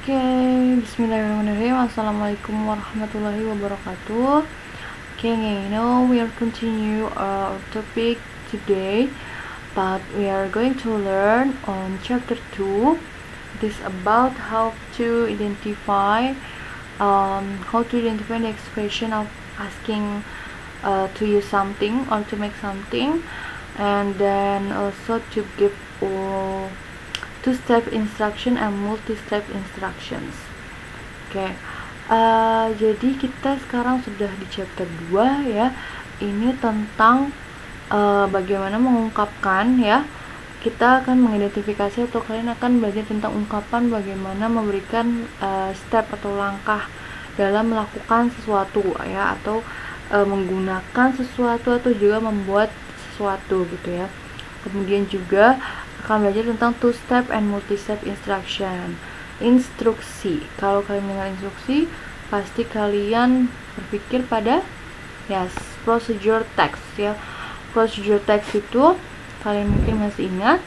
Oke, bismillahirrahmanirrahim. Assalamualaikum warahmatullahi wabarakatuh. Okay, we are continue our topic today, but we are going to learn on chapter 2. It is about how to identify the expression of asking to use something or to make something, and then also to give two-step instruction and multi-step instructions. Oke, jadi kita sekarang sudah di chapter 2 ya. Ini tentang bagaimana mengungkapkan ya. Kita akan mengidentifikasi atau kalian akan belajar tentang ungkapan bagaimana memberikan step atau langkah dalam melakukan sesuatu ya, atau menggunakan sesuatu atau juga membuat sesuatu gitu ya. Kemudian juga akan belajar tentang two-step and multi-step instruction. Instruksi, kalau kalian dengar instruksi pasti kalian berpikir pada procedure text ya. Procedure text itu kalian mungkin masih ingat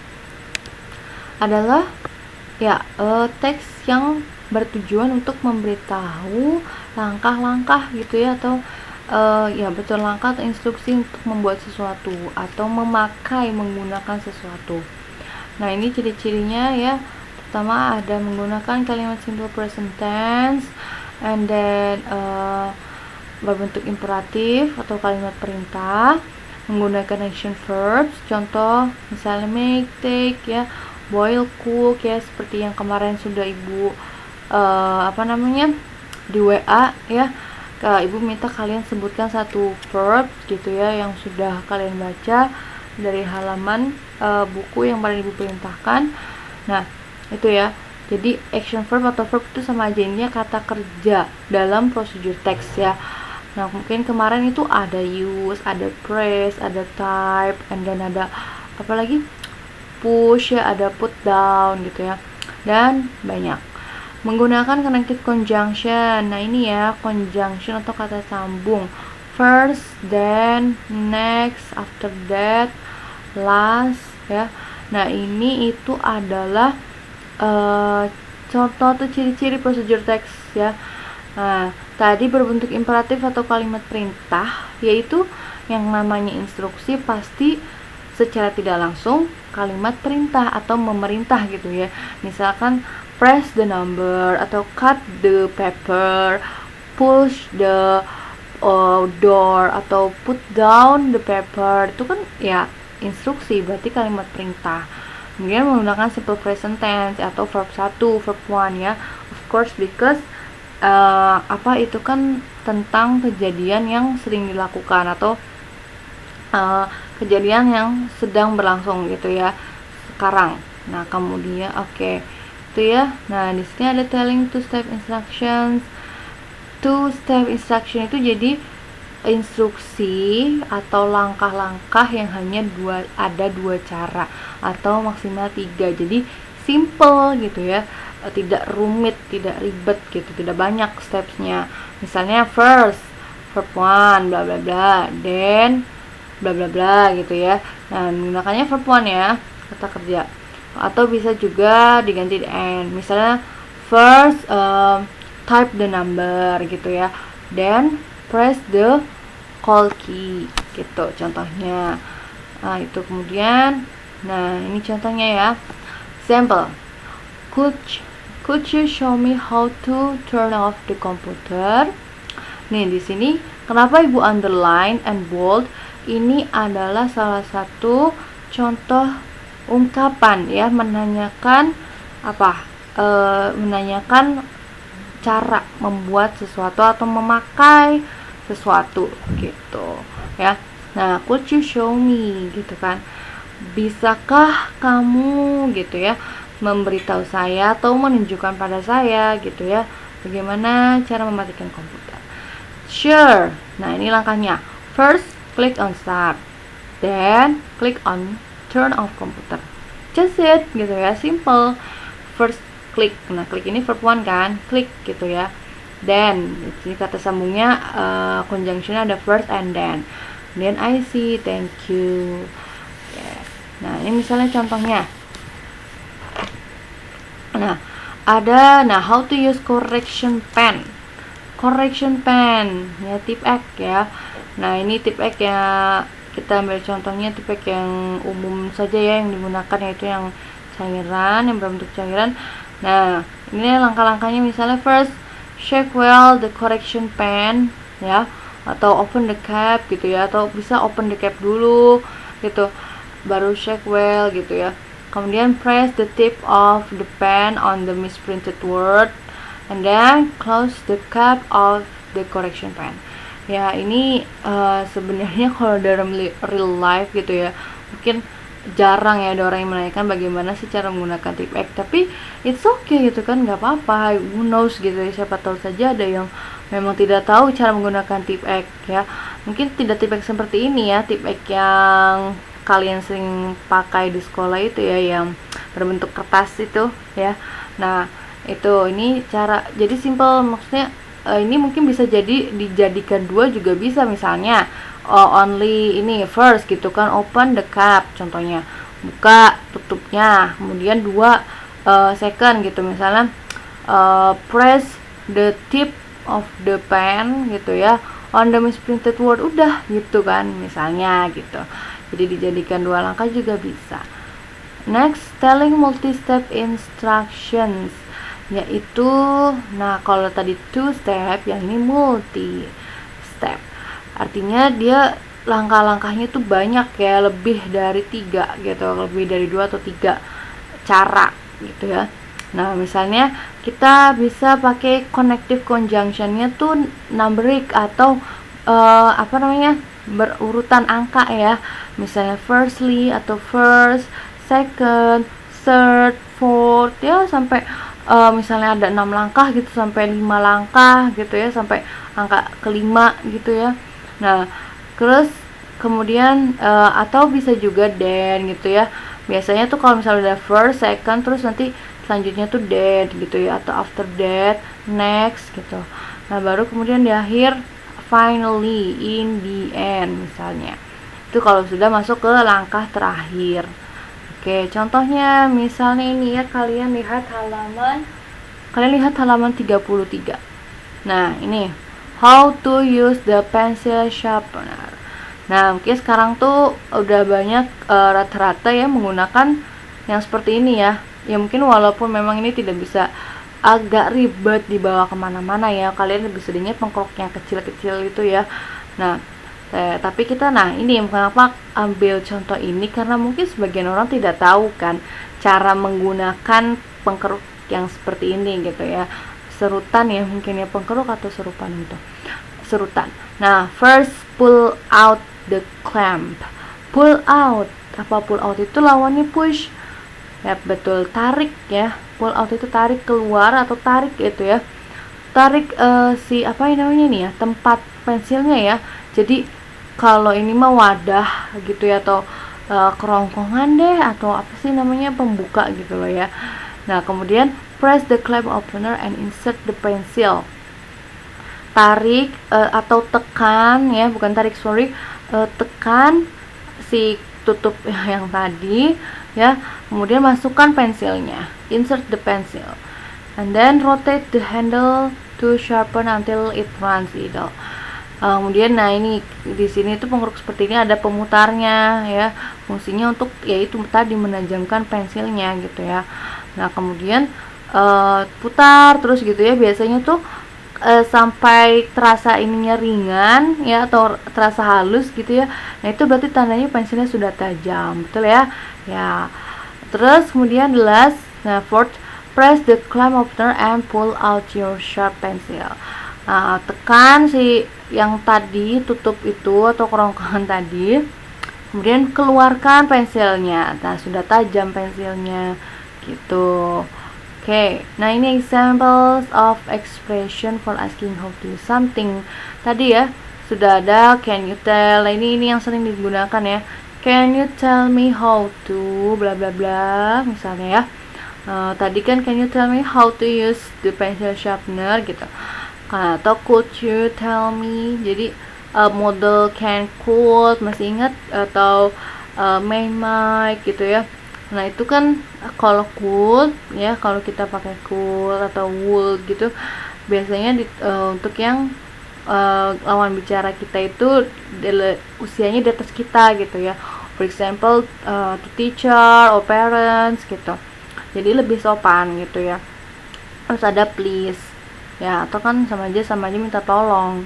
adalah teks yang bertujuan untuk memberitahu langkah-langkah gitu ya, atau betul, langkah atau instruksi untuk membuat sesuatu atau menggunakan sesuatu. Nah, ini ciri-cirinya ya. Pertama ada menggunakan kalimat simple present tense, and then berbentuk imperatif atau kalimat perintah, menggunakan action verbs. Contoh misalnya make, take ya, boil, cook ya, seperti yang kemarin sudah Ibu di WA ya. Ibu minta kalian sebutkan satu verb gitu ya yang sudah kalian baca dari halaman buku yang paling Ibu perintahkan. Nah, itu ya. Jadi action verb atau verb itu sama aja, ini kata kerja dalam procedure text ya. Nah, mungkin kemarin itu ada use, ada press, ada type, and then ada apa lagi? Push ya, ada put down gitu ya. Dan banyak. Menggunakan connected conjunction. Nah, ini ya, conjunction atau kata sambung. First, then, next, after that, last ya. Nah, ini itu adalah contoh atau ciri-ciri procedure text ya. Nah, tadi berbentuk imperatif atau kalimat perintah, yaitu yang namanya instruksi pasti secara tidak langsung kalimat perintah atau memerintah gitu ya. Misalkan press the number atau cut the paper, push the door atau put down the paper, itu kan ya instruksi, berarti kalimat perintah. Kemudian menggunakan simple present tense atau verb 1, verb 1 ya. Of course, because itu kan tentang kejadian yang sering dilakukan atau kejadian yang sedang berlangsung gitu ya sekarang. Nah, kemudian itu ya. Nah, di sini ada telling two-step instructions. Two-step instruction itu jadi instruksi atau langkah-langkah yang hanya ada dua cara atau maksimal 3. Jadi simple gitu ya, tidak rumit, tidak ribet gitu, tidak banyak stepsnya. Misalnya first, verb 1 bla bla bla, then bla bla bla gitu ya. Nah, menggunakannya verb 1 ya, kata kerja. Atau bisa juga diganti di end. Misalnya first type the number gitu ya, then press the call key gitu contohnya. Nah, itu kemudian. Nah, ini contohnya ya. Example. Could you show me how to turn off the computer? Nih, di sini kenapa Ibu underline and bold? Ini adalah salah satu contoh ungkapan ya, menanyakan menanyakan cara membuat sesuatu atau memakai sesuatu gitu ya. Nah, could you show me gitu kan, bisakah kamu gitu ya memberitahu saya atau menunjukkan pada saya gitu ya bagaimana cara mematikan komputer. Sure. Nah, ini langkahnya. First, click on start, then click on turn off computer. Just it gitu ya, simple. First klik. Nah, klik ini verb 1 kan, klik gitu ya. Then, ini kata sambungnya conjunction ada first and then. Then I see, thank you. Yes. Nah, ini misalnya contohnya. Nah, ada, nah, how to use correction pen. Correction pen ya, tip X ya. Nah, ini tip X ya, kita ambil contohnya tip X yang umum saja ya, yang digunakan yaitu yang cairan, yang berbentuk cairan. Nah, ini langkah-langkahnya, misalnya first shake well the correction pen ya, atau open the cap gitu ya, atau bisa open the cap dulu gitu baru shake well gitu ya. Kemudian press the tip of the pen on the misprinted word and then close the cap of the correction pen. Ya, ini sebenarnya kalau dalam real life gitu ya, mungkin jarang ya ada orang yang menanyakan bagaimana sih cara menggunakan tip X, tapi it's okay gitu kan, nggak apa-apa, who knows gitu ya, siapa tahu saja ada yang memang tidak tahu cara menggunakan tip X ya. Mungkin tidak tip X seperti ini ya, tip X yang kalian sering pakai di sekolah itu ya, yang berbentuk kertas itu ya. Nah, ini cara, jadi simple, maksudnya ini mungkin bisa jadi dijadikan dua juga bisa, misalnya only ini first gitu kan, open the cap contohnya, buka tutupnya, kemudian dua second gitu, misalnya press the tip of the pen gitu ya on the misprinted word, udah gitu kan misalnya gitu. Jadi dijadikan dua langkah juga bisa. Next, telling multi-step instructions, yaitu, nah kalau tadi two step, yang ini multi step, artinya dia langkah-langkahnya tuh banyak ya, lebih dari 3 gitu, lebih dari 2 atau 3 cara gitu ya. Nah, misalnya kita bisa pakai connective conjunctionnya tuh numeric atau berurutan angka ya, misalnya firstly atau first, second, third, fourth ya, sampai misalnya ada 6 langkah gitu sampai 5 langkah gitu ya, sampai angka kelima gitu ya. Nah, terus kemudian atau bisa juga then gitu ya. Biasanya tuh kalau misalnya udah first, second, terus nanti selanjutnya tuh that gitu ya, atau after that, next gitu. Nah, baru kemudian di akhir finally, in the end misalnya. Itu kalau sudah masuk ke langkah terakhir. Oke, contohnya misalnya ini ya, kalian lihat halaman 33. Nah, ini how to use the pencil sharpener. Nah, mungkin sekarang tuh udah banyak rata-rata ya menggunakan yang seperti ini ya. Ya mungkin walaupun memang ini tidak bisa, agak ribet dibawa kemana-mana ya, kalian lebih seringnya pengkroknya kecil-kecil itu ya. Nah, tapi kita, nah ini kenapa ambil contoh ini, karena mungkin sebagian orang tidak tahu kan cara menggunakan pengkeruk yang seperti ini gitu ya, serutan ya mungkin ya, pengkeruk atau serutan itu, serutan. Nah, first pull out the clamp. Pull out, apa pull out itu lawannya push ya, betul, tarik ya. Pull out itu tarik keluar atau tarik itu ya, tarik si apa namanya nih ya, tempat pensilnya ya. Jadi kalau ini mah wadah gitu ya, atau kerongkongan deh, atau apa sih namanya, pembuka gitu loh ya. Nah, kemudian press the clamp opener and insert the pencil. Tarik atau tekan ya, bukan tarik, sorry, tekan si tutup yang tadi ya, kemudian masukkan pensilnya, insert the pencil, and then rotate the handle to sharpen until it runs idle. Kemudian, nah ini di sini tuh pengkeruk seperti ini ada pemutarnya ya, fungsinya untuk yaitu tadi menajamkan pensilnya gitu ya. Nah, kemudian putar terus gitu ya, biasanya tuh sampai terasa ininya ringan ya, atau terasa halus gitu ya. Nah, itu berarti tandanya pensilnya sudah tajam, betul ya. Ya. Terus kemudian the last, nah fourth, press the clamp opener and pull out your sharp pencil. Nah, tekan si yang tadi tutup itu atau kerongkongan tadi, kemudian keluarkan pensilnya. Nah, sudah tajam pensilnya gitu. Oke, nah ini examples of expression for asking how to do something. Tadi ya sudah ada can you tell. Nah, ini yang sering digunakan ya. Can you tell me how to bla bla bla misalnya ya. Tadi kan can you tell me how to use the pencil sharpener gitu. Atau could you tell me. Jadi model can, could, masih ingat, atau may, might gitu ya. Nah itu kan kalau could ya, kalau kita pakai could atau would gitu biasanya untuk yang lawan bicara kita itu usianya di atas kita gitu ya. For example, to teacher or parents gitu. Jadi lebih sopan gitu ya. Terus ada please ya, atau kan sama aja minta tolong.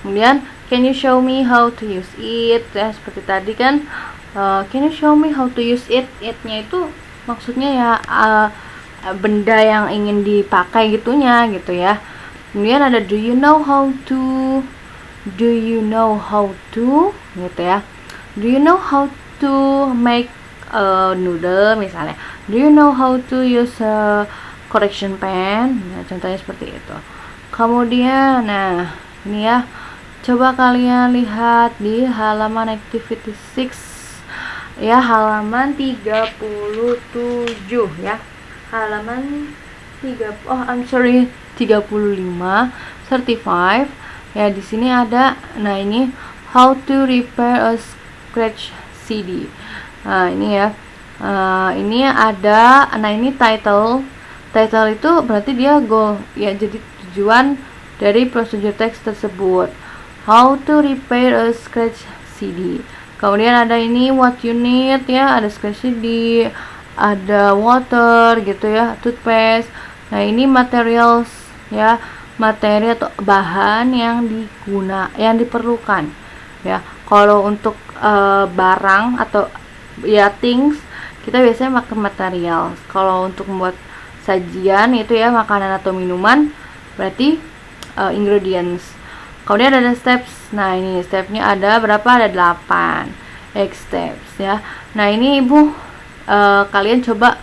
Kemudian can you show me how to use it ya, seperti tadi kan. Can you show me how to use it? It-nya itu maksudnya ya benda yang ingin dipakai gitunya gitu ya. Kemudian ada do you know how to gitu ya. Do you know how to make noodle misalnya. Do you know how to use a correction pen? Nah, contohnya seperti itu. Kemudian nah ini ya, coba kalian lihat di halaman activity 6 ya, halaman 37 ya. Halaman 35 35 ya. Di sini ada, nah ini how to repair a scratch CD. Nah ini ya, ini ada, nah ini title itu berarti dia goal ya, jadi tujuan dari prosedur teks tersebut, how to repair a scratch CD. Kemudian ada ini what you need ya, ada scratch CD, ada water gitu ya, toothpaste. Nah ini materials ya, materi atau bahan yang diperlukan ya. Kalau untuk barang atau ya things, kita biasanya pakai material. Kalau untuk membuat sajian itu ya, makanan atau minuman, berarti ingredients. Kemudian ada steps. Nah ini stepnya ada berapa? Ada 8 X steps ya. Nah ini ibu kalian coba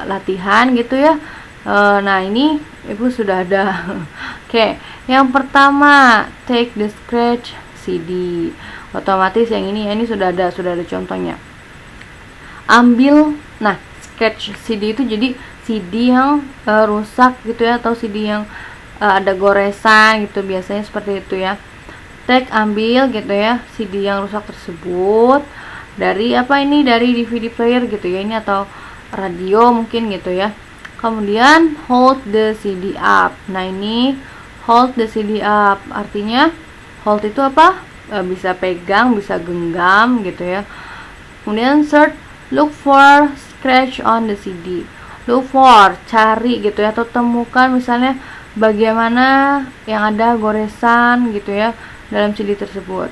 latihan gitu ya. Nah ini ibu sudah ada. Oke, yang pertama take the scratch CD. Otomatis yang ini ya, ini sudah ada contohnya. Ambil, nah scratch CD itu jadi CD yang rusak gitu ya, atau CD yang ada goresan gitu, biasanya seperti itu ya. Take, ambil gitu ya CD yang rusak tersebut dari apa ini, dari DVD player gitu ya, ini atau radio mungkin gitu ya. Kemudian hold the CD up. Nah ini hold the CD up artinya hold itu apa? Bisa pegang, bisa genggam gitu ya. Kemudian search, look for scratch on the CD. Look for, cari gitu ya, atau temukan misalnya bagaimana yang ada goresan gitu ya dalam CD tersebut.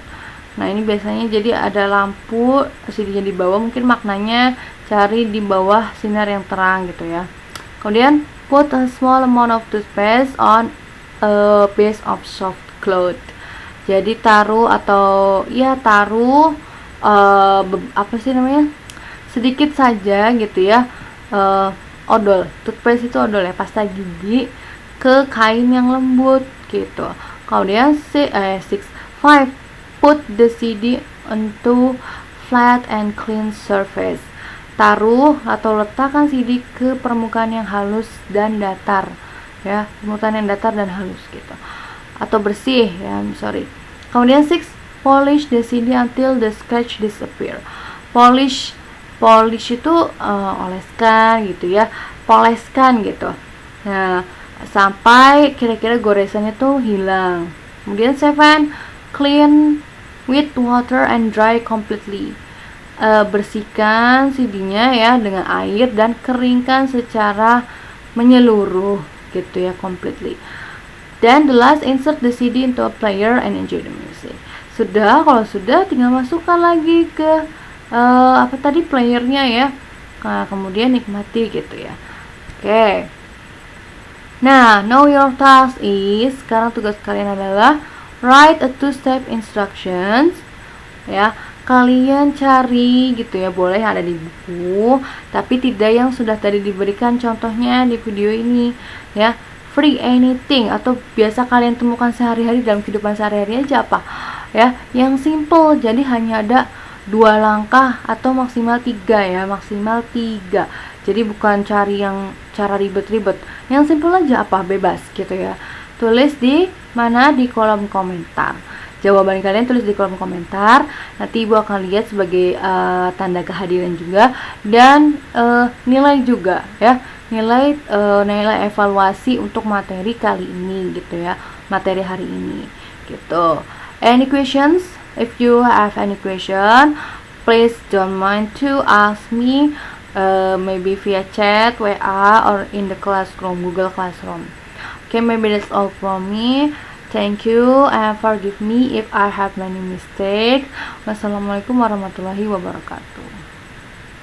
Nah ini biasanya jadi ada lampu CD-nya di bawah, mungkin maknanya cari di bawah sinar yang terang gitu ya. Kemudian put a small amount of toothpaste on a piece of soft cloth. Jadi taruh apa sih namanya, sedikit saja gitu ya, odol, toothpaste itu odol ya, pasta gigi, ke kain yang lembut gitu. Kemudian 5 put the CD onto flat and clean surface. Taruh atau letakkan CD ke permukaan yang halus dan datar ya, permukaan yang datar dan halus gitu, atau bersih ya, Kemudian 6 polish the CD until the scratch disappear. Polish itu oleskan gitu ya, poleskan gitu. Nah sampai kira-kira goresannya tuh hilang. Kemudian 7 clean with water and dry completely. Bersihkan CD-nya ya dengan air dan keringkan secara menyeluruh gitu ya, completely. Then the last, insert the CD into a player and enjoy the music. Kalau sudah tinggal masukkan lagi ke playernya ya. Nah, kemudian nikmati gitu ya. Oke. Nah, now your task is, sekarang tugas kalian adalah write a 2-step instructions ya. Kalian cari gitu ya, boleh ada di buku, tapi tidak yang sudah tadi diberikan contohnya di video ini ya. Free anything, atau biasa kalian temukan sehari-hari dalam kehidupan sehari-hari aja apa ya, yang simple. Jadi hanya ada 2 langkah atau maksimal 3 ya, maksimal 3. Jadi bukan cari yang cara ribet-ribet, yang simple aja apa, bebas gitu ya. Tulis di mana, di kolom komentar. jawaban kalian tulis di kolom komentar. Nanti Ibu akan lihat sebagai tanda kehadiran juga, dan nilai juga ya, nilai evaluasi untuk materi kali ini gitu ya, materi hari ini gitu. Any questions? If you have any question, please don't mind to ask me, maybe via chat, WA, or in the classroom, Google Classroom. Okay, maybe that's all from me. Thank you and forgive me if I have many mistakes. Wassalamualaikum warahmatullahi wabarakatuh.